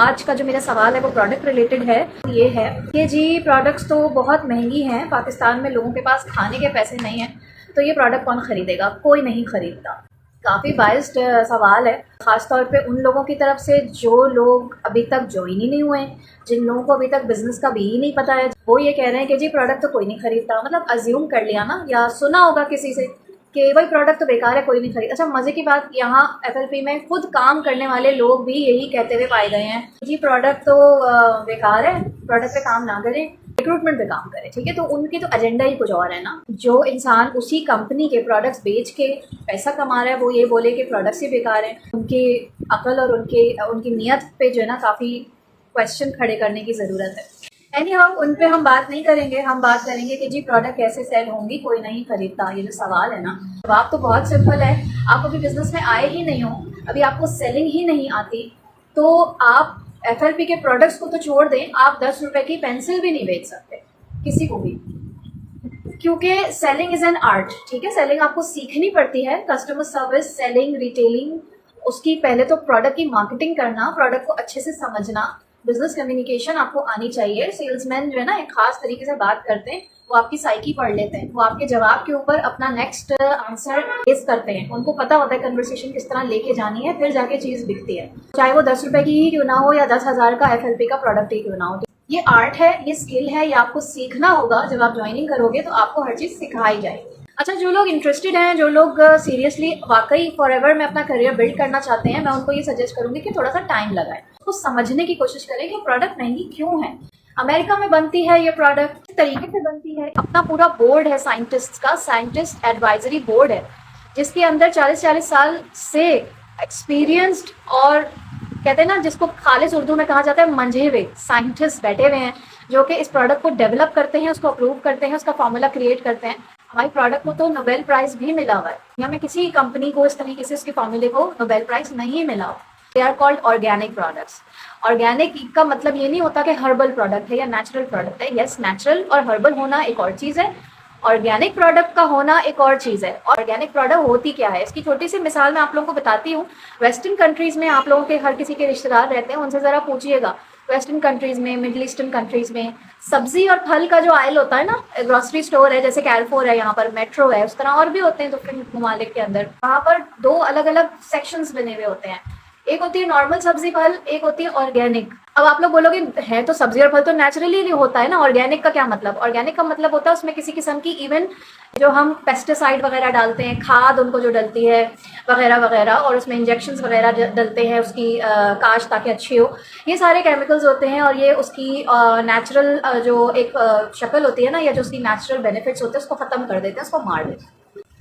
आज का जो मेरा सवाल है वो प्रोडक्ट रिलेटेड है। ये है कि जी प्रोडक्ट्स तो बहुत महंगी हैं, पाकिस्तान में लोगों के पास खाने के पैसे नहीं हैं, तो ये प्रोडक्ट कौन ख़रीदेगा? कोई नहीं ख़रीदता। काफ़ी बाइस्ड सवाल है, ख़ास तौर पे उन लोगों की तरफ से जो लोग अभी तक ज्वाइन ही नहीं हुए हैं, जिन लोगों को अभी तक बिज़नेस का भी नहीं पता है। वो ये कह रहे हैं कि जी प्रोडक्ट तो कोई नहीं ख़रीदता, मतलब अज्यूम कर लिया ना, या सुना होगा किसी से कि भाई प्रोडक्ट तो बेकार है, कोई नहीं खरीद। अच्छा, मज़े की बात, यहाँ एफएलपी में खुद काम करने वाले लोग भी यही कहते हुए पाए गए हैं जी प्रोडक्ट तो बेकार है, प्रोडक्ट पे काम ना करें, रिक्रूटमेंट पे काम करें। ठीक है, तो उनकी तो एजेंडा ही कुछ और है ना। जो इंसान उसी कंपनी के प्रोडक्ट्स बेच के पैसा कमा रहा है वो ये बोले कि प्रोडक्ट्स ही बेकार हैं, उनकी अकल और उनकी नीयत पे जो है ना काफ़ी क्वेश्चन खड़े करने की ज़रूरत है। एनीहाउ उन पे हम बात नहीं करेंगे, हम बात करेंगे कि जी प्रोडक्ट कैसे सेल होंगी, कोई नहीं खरीदता। ये जो सवाल है ना, जवाब तो बहुत सिंपल है। आप अभी बिजनेस में आए ही नहीं हो, अभी आपको सेलिंग ही नहीं आती, तो आप एफएलपी के प्रोडक्ट्स को तो छोड़ दें, आप 10 रुपए की पेंसिल भी नहीं बेच सकते किसी को भी, क्योंकि सेलिंग इज एन आर्ट। ठीक है, सेलिंग आपको सीखनी पड़ती है, कस्टमर सर्विस, सेलिंग, रिटेलिंग। उसकी पहले तो प्रोडक्ट की मार्केटिंग करना, प्रोडक्ट को अच्छे से समझना, बिजनेस कम्युनिकेशन आपको आनी चाहिए। सेल्समैन जो है ना एक खास तरीके से बात करते हैं, वो आपकी साइकी पढ़ लेते हैं, वो आपके जवाब के ऊपर अपना नेक्स्ट आंसर बेस करते हैं, उनको पता होता है कन्वर्सेशन किस तरह लेके जानी है, फिर जाके चीज़ बिकती है, चाहे वो 10 रुपए की ही क्यों ना हो या 10,000 का एफएलपी का प्रोडक्ट ही क्यों ना हो। ये आर्ट है, ये स्किल है, ये आपको सीखना होगा। जब आप ज्वाइनिंग करोगे तो आपको हर चीज़ सिखाई जाएगी। अच्छा, जो लोग इंटरेस्टेड हैं, जो लोग सीरियसली वाकई फॉर एवर में अपना करियर बिल्ड करना चाहते हैं, मैं उनको ये सजेस्ट करूंगी कि थोड़ा सा टाइम लगाएं, उसको समझने की कोशिश करें कि प्रोडक्ट महंगी क्यों है। अमेरिका में बनती है ये प्रोडक्ट, किस तरीके से बनती है, अपना पूरा बोर्ड है साइंटिस्ट का, साइंटिस्ट एडवाइजरी बोर्ड है, जिसके अंदर 40-40 साल से एक्सपीरियंस्ड और कहते हैं ना जिसको खालिस उर्दू में कहा जाता है मंझे हुए साइंटिस्ट बैठे हुए हैं, जो कि इस प्रोडक्ट को डेवलप करते हैं, उसको अप्रूव करते हैं, उसका फॉर्मूला क्रिएट करते हैं। हमारी प्रोडक्ट को तो नोबेल प्राइज भी मिला हुआ है, दुनिया में किसी कंपनी को इस तरीके से उसके फॉर्मूले को नोबेल प्राइज नहीं मिला हुआ। They are called organic products. Organic का मतलब ये नहीं होता कि हर्बल प्रोडक्ट है या नेचुरल प्रोडक्ट है। यस, नेचुरल और हर्बल होना एक और चीज़ है, ऑर्गेनिक प्रोडक्ट का होना एक और चीज़ है। ऑर्गेनिक प्रोडक्ट होती क्या है, इसकी छोटी सी मिसाल मैं आप लोगों को बताती हूँ। वेस्टर्न कंट्रीज़ में आप लोगों के हर किसी के रिश्तेदार रहते हैं, उनसे ज़रा पूछिएगा, वेस्टर्न कंट्रीज़ में, मिडिल ईस्टर्न कंट्रीज़ में सब्जी और फल का जो आयल होता है ना, ग्रॉसरी स्टोर है, जैसे कैरफोर है, यहाँ पर मेट्रो है, उस तरह और भी होते हैं डिफरेंट ममालिक के अंदर। वहाँ पर दो अलग अलग सेक्शंस बने हुए होते हैं, एक होती है नॉर्मल सब्जी फल, एक होती है ऑर्गेनिक। अब आप लोग बोलोगे है तो सब्जी और फल तो नेचुरली होता है ना, ऑर्गेनिक का क्या मतलब? ऑर्गेनिक का मतलब होता है उसमें किसी किस्म की इवन जो हम पेस्टिसाइड वगैरह डालते हैं, खाद उनको जो डलती है वगैरह वगैरह, और उसमें इंजेक्शंस वगैरह डलते हैं उसकी काश ताकि अच्छी हो, ये सारे केमिकल्स होते हैं, और ये उसकी नेचुरल जो एक शक्ल होती है ना, या जो उसकी नेचुरल बेनिफिट्स होते हैं उसको ख़त्म कर देते हैं, उसको मार देते हैं।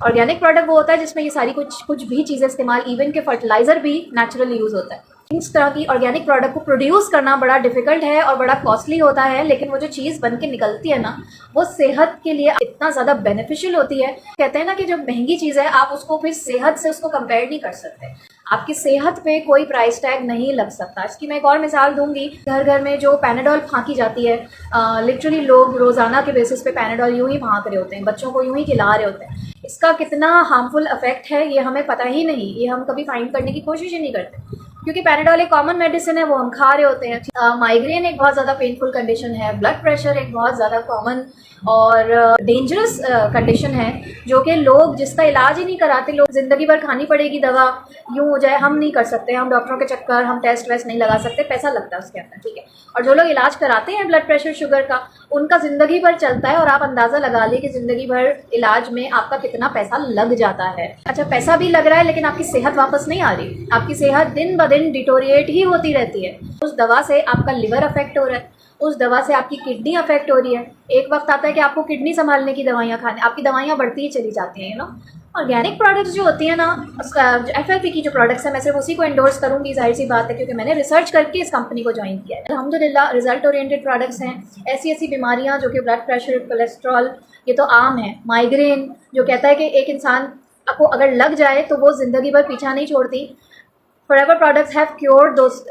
ऑर्गेनिक प्रोडक्ट वो होता है जिसमें ये सारी कुछ भी चीज़ें इस्तेमाल, इवन के फर्टिलाइजर भी नेचुरल यूज़ होता है। इस तरह की ऑर्गेनिक प्रोडक्ट को प्रोड्यूस करना बड़ा डिफिकल्ट है और बड़ा कॉस्टली होता है, लेकिन वो जो चीज़ बन के निकलती है ना, वो सेहत के लिए इतना ज़्यादा बेनिफिशियल होती है। कहते हैं ना कि जो महंगी चीज़ है आप उसको फिर सेहत से उसको कंपेयर नहीं कर सकते, आपकी सेहत पे कोई प्राइस टैग नहीं लग सकता। इसकी मैं एक और मिसाल दूंगी, घर घर में जो पैनाडॉल फाँकी जाती है, लिटरली लोग रोज़ाना के बेसिस पे पैनाडॉल यूं ही फाँक रहे होते हैं, बच्चों को यूं ही खिला रहे होते हैं। इसका कितना हार्मफुल इफेक्ट है ये हमें पता ही नहीं, ये हम कभी फाइंड करने की कोशिश ही नहीं करते, क्योंकि पैनाडॉल एक कॉमन मेडिसिन है, वो हम खा रहे होते हैं। माइग्रेन एक बहुत ज़्यादा पेनफुल कंडीशन है, ब्लड प्रेशर एक बहुत ज़्यादा कॉमन और डेंजरस कंडीशन है, जो कि लोग जिसका इलाज ही नहीं कराते, लोग ज़िंदगी भर खानी पड़ेगी दवा, यूँ हो जाए, हम नहीं कर सकते, हम डॉक्टरों के चक्कर, हम टेस्ट वेस्ट नहीं लगा सकते, पैसा लगता है उसके अंदर, ठीक है। और जो लोग इलाज कराते हैं ब्लड प्रेशर शुगर का, उनका ज़िंदगी भर चलता है, और आप अंदाज़ा लगा लें कि ज़िंदगी भर इलाज में आपका कितना पैसा लग जाता है। अच्छा, पैसा भी लग रहा है लेकिन आपकी सेहत वापस नहीं आ रही, आपकी सेहत दिन ब दिन डिटोरिएट ही होती रहती है। उस दवा से आपका लिवर अफेक्ट हो रहा है, उस दवा से आपकी किडनी अफेक्ट हो रही है, एक वक्त आता है कि आपको किडनी संभालने की दवाइयाँ खाने, आपकी दवाइयाँ बढ़ती ही चली जाती हैं, यू नो। ऑर्गेनिक प्रोडक्ट्स जो होती है ना, उसका एफएलपी की जो प्रोडक्ट्स है, मैं सिर्फ उसी को एंडोर्स करूँगी, जाहिर सी बात है, क्योंकि मैंने रिसर्च करके इस कंपनी को ज्वाइन किया है। अल्हम्दुलिल्लाह रिजल्ट ओरिएंटेड प्रोडक्ट्स हैं। ऐसी बीमारियाँ जो कि ब्लड प्रेशर, कोलेस्ट्रॉल, ये तो आम है। माइग्रेन जो कहता है कि एक इंसान आपको अगर लग जाए तो वो ज़िंदगी भर पीछा नहीं छोड़ती। Forever products have cured those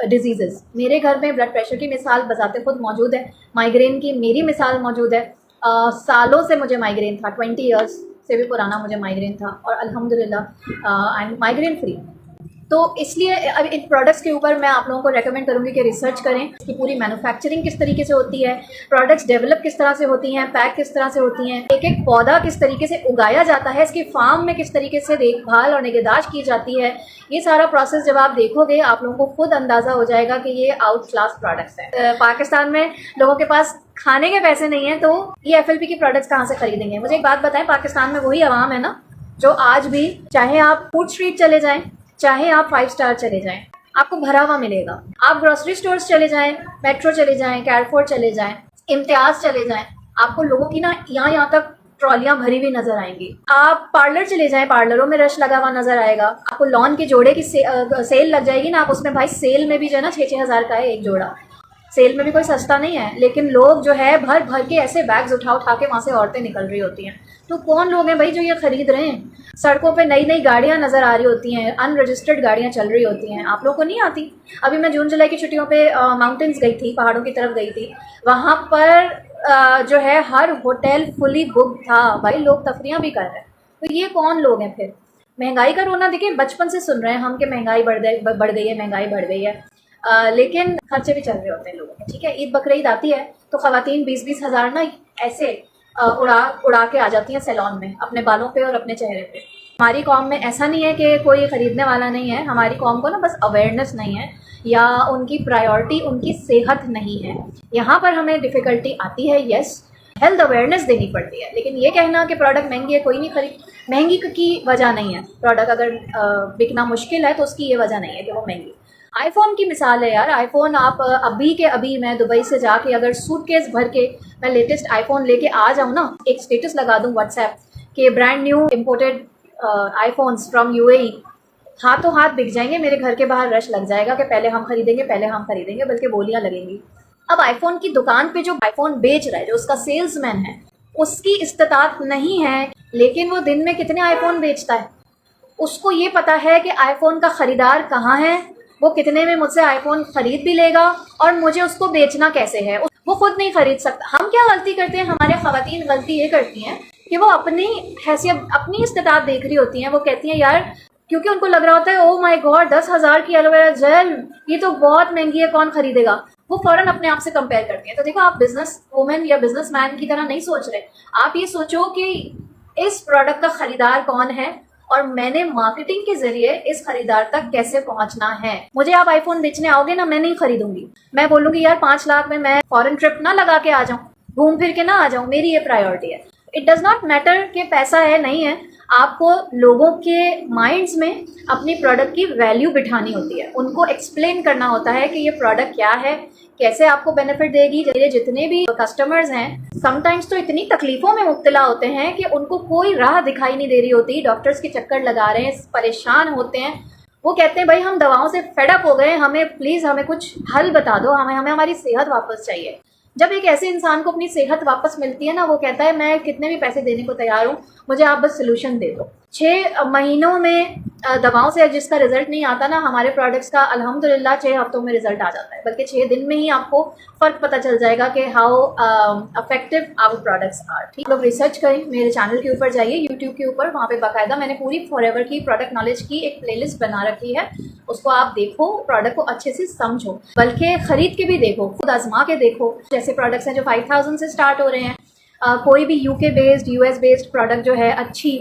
diseases. मेरे घर में ब्लड प्रेशर की मिसाल बजाते खुद मौजूद है, माइग्रेन की मेरी मिसाल मौजूद है। सालों से मुझे माइग्रेन था, 20 ईयर्स से भी पुराना मुझे माइग्रेन था, और अल्हम्दुलिल्लाह आई एम माइग्रेन फ्री। तो इसलिए अब इन प्रोडक्ट्स के ऊपर मैं आप लोगों को रेकमेंड करूंगी कि रिसर्च करें कि पूरी मैन्युफैक्चरिंग किस तरीके से होती है, प्रोडक्ट्स डेवलप किस तरह से होती हैं, पैक किस तरह से होती हैं, एक एक पौधा किस तरीके से उगाया जाता है, इसकी फार्म में किस तरीके से देखभाल और निगहदाश्त की जाती है। ये सारा प्रोसेस जब आप देखोगे आप लोगों को खुद अंदाज़ा हो जाएगा कि ये आउट क्लास प्रोडक्ट्स हैं। पाकिस्तान में लोगों के पास खाने के पैसे नहीं हैं तो ये FLP की प्रोडक्ट्स कहाँ से खरीदेंगे। मुझे एक बात बताएं, पाकिस्तान में वही आवाम है ना जो आज भी, चाहे आप फूड स्ट्रीट चले जाएं, चाहे आप 5 स्टार चले जाएं, आपको भरा हुआ मिलेगा। आप ग्रोसरी स्टोर्स चले जाएं, मेट्रो चले जाएं, कैरफोर चले जाएं, इम्तियाज चले जाएं, आपको लोगों की ना यहाँ तक ट्रॉलियां भरी हुई नजर आएंगी। आप पार्लर चले जाएं, पार्लरों में रश लगा हुआ नजर आएगा। आपको लॉन के जोड़े की सेल लग जाएगी ना, आप उसमें भाई सेल में भी जो है ना 6-6 हज़ार का है एक जोड़ा, सेल में भी कोई सस्ता नहीं है। लेकिन लोग जो है भर भर के ऐसे बैग्स उठा के वहाँ से औरतें निकल रही होती हैं। तो कौन लोग हैं भाई जो ये खरीद रहे हैं। सड़कों पे नई नई गाड़ियाँ नज़र आ रही होती हैं, अनरजिस्टर्ड गाड़ियाँ चल रही होती हैं, आप लोगों को नहीं आती। अभी मैं जून जुलाई की छुट्टियों पे माउंटेन्स गई थी, पहाड़ों की तरफ गई थी। वहाँ पर जो है हर होटल फुली बुक था भाई, लोग तफरियाँ भी कर रहे हैं। तो ये कौन लोग हैं फिर। महंगाई का रोना देखिए बचपन से सुन रहे हैं हम कि महंगाई बढ़ गई है, महंगाई बढ़ गई है। लेकिन खर्चे भी चल रहे होते हैं लोगों के। ठीक है, ईद बकरीद आती है तो ख़वातीन 20-20 हज़ार ना ऐसे उड़ा के आ जाती हैं सैलून में, अपने बालों पे और अपने चेहरे पे। हमारी कौम में ऐसा नहीं है कि कोई ख़रीदने वाला नहीं है, हमारी कौम को ना बस अवेयरनेस नहीं है या उनकी प्रायोरिटी उनकी सेहत नहीं है। यहाँ पर हमें डिफ़िकल्टी आती है, यस, हेल्थ अवेयरनेस देनी पड़ती है। लेकिन ये कहना कि प्रोडक्ट महंगी है कोई नहीं खरीद, महंगी की वजह नहीं है। प्रोडक्ट अगर बिकना मुश्किल है तो उसकी ये वजह नहीं है कि वो महंगी। आईफोन की मिसाल है यार, आईफोन आप अभी के अभी मैं दुबई से जाके अगर सूटकेस भर के मैं लेटेस्ट आईफोन लेके आ जाऊँ ना, एक स्टेटस लगा दूँ व्हाट्सएप के brand new imported iPhones from UAE, हाथों हाथ बिक जाएंगे। मेरे घर के बाहर रश लग जाएगा कि पहले हम खरीदेंगे, बल्कि बोलियां लगेंगी। अब आईफोन की दुकान पे जो आईफोन बेच रहा है, जो उसका सेल्समैन है, उसकी इस्तात नहीं है, लेकिन वो दिन में कितने आईफोन बेचता है। उसको ये पता है कि आईफोन का ख़रीदार कहाँ है, वो कितने में मुझसे आईफोन ख़रीद भी लेगा और मुझे उसको बेचना कैसे है, वो खुद नहीं ख़रीद सकता। हम क्या गलती करते हैं, हमारे ख़वातीन गलती ये करती हैं कि वो अपनी हैसियत, अपनी इस्तात देख रही होती हैं। वो कहती हैं यार, क्योंकि उनको लग रहा होता है ओ माय गॉड 10,000 की एलोवेरा जेल, ये तो बहुत महंगी है, कौन खरीदेगा। वो फ़ौरन अपने आप से कंपेयर करती हैं। तो देखो, आप बिजनेस वूमेन या बिजनेस मैन की तरह नहीं सोच रहे। आप ये सोचो कि इस प्रोडक्ट का ख़रीदार कौन है और मैंने मार्केटिंग के जरिए इस खरीदार तक कैसे पहुंचना है। मुझे आप आईफोन बेचने आओगे ना, मैं नहीं खरीदूंगी। मैं बोलूंगी यार 5 लाख में मैं फॉरेन ट्रिप ना लगा के आ जाऊं, घूम फिर के ना आ जाऊं, मेरी ये प्रायोरिटी है। इट डज नॉट मैटर कि पैसा है नहीं है, आपको लोगों के माइंड्स में अपनी प्रोडक्ट की वैल्यू बिठानी होती है। उनको एक्सप्लेन करना होता है कि ये प्रोडक्ट क्या है, कैसे आपको बेनिफिट देगी। मेरे जितने भी कस्टमर्स हैं समटाइम्स तो इतनी तकलीफ़ों में मुब्तला होते हैं कि उनको कोई राह दिखाई नहीं दे रही होती, डॉक्टर्स के चक्कर लगा रहे हैं, परेशान होते हैं। वो कहते हैं भाई हम दवाओं से फेडअप हो गए, हमें प्लीज़ हमें कुछ हल बता दो, हमें हमारी सेहत वापस चाहिए। जब एक ऐसे इंसान को अपनी सेहत वापस मिलती है ना, वो कहता है मैं कितने भी पैसे देने को तैयार हूँ, मुझे आप बस सोल्यूशन दे दो। 6 महीनों में दवाओं से जिसका रिजल्ट नहीं आता ना, हमारे प्रोडक्ट्स का अल्हम्दुलिल्लाह 6 हफ्तों में रिजल्ट आ जाता है, बल्कि 6 दिन में ही आपको फ़र्क पता चल जाएगा कि how effective our products are. ठीक, लोग रिसर्च करें, मेरे चैनल के ऊपर जाइए, यूट्यूब के ऊपर, वहाँ पे बाकायदा मैंने पूरी फॉरएवर की प्रोडक्ट नॉलेज की एक प्लेलिस्ट बना रखी है। उसको आप देखो, प्रोडक्ट को अच्छे से समझो, बल्कि ख़रीद के भी देखो, खुद आजमा के देखो। जैसे प्रोडक्ट्स हैं जो 5000 से स्टार्ट हो रहे हैं, कोई भी UK based US based product जो है, अच्छी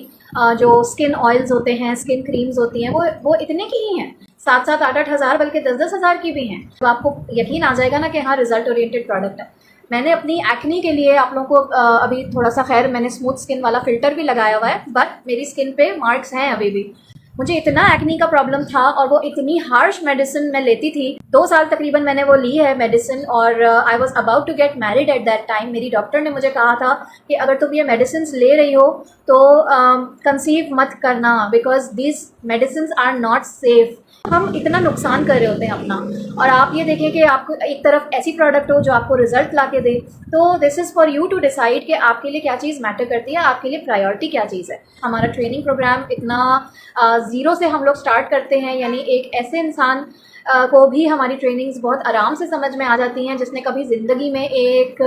जो स्किन ऑयल्स होते हैं, स्किन क्रीम्स होती हैं, वो इतने की ही हैं, 7-7, 8-8 हज़ार, बल्कि 10-10 हज़ार की भी हैं। तो आपको यकीन आ जाएगा ना कि हाँ, रिजल्ट ओरिएंटेड प्रोडक्ट है। मैंने अपनी एक्नी के लिए आप लोगों को अभी थोड़ा सा, खैर मैंने स्मूथ स्किन वाला फ़िल्टर भी लगाया हुआ है, बट मेरी स्किन पे मार्क्स हैं अभी भी। मुझे इतना एक्नी का प्रॉब्लम था और वो इतनी हार्श मेडिसिन मैं लेती थी, 2 साल तकरीबन मैंने वो ली है मेडिसिन। और I was about to get married at that time. मेरी डॉक्टर ने मुझे कहा था कि अगर तुम ये मेडिसिन ले रही हो तो कंसीव मत करना, because this medicine are not safe. हम इतना नुकसान कर रहे होते हैं अपना, और आप ये देखिए कि आपको एक तरफ ऐसी प्रोडक्ट हो जो आपको रिजल्ट ला के दे। तो this is for you to decide कि आपके लिए क्या चीज़ मैटर करती है, आपके लिए प्रायोरिटी क्या चीज़ है। हमारा ट्रेनिंग प्रोग्राम इतना ज़ीरो से हम लोग स्टार्ट करते हैं, यानी एक ऐसे इंसान को भी हमारी ट्रेनिंग्स बहुत आराम से समझ में आ जाती हैं जिसने कभी ज़िंदगी में एक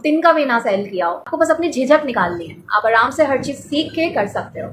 तिनका भी ना सेल किया हो। आपको बस अपनी झिझक निकालनी है, आप आराम से हर चीज़ सीख के कर सकते हो।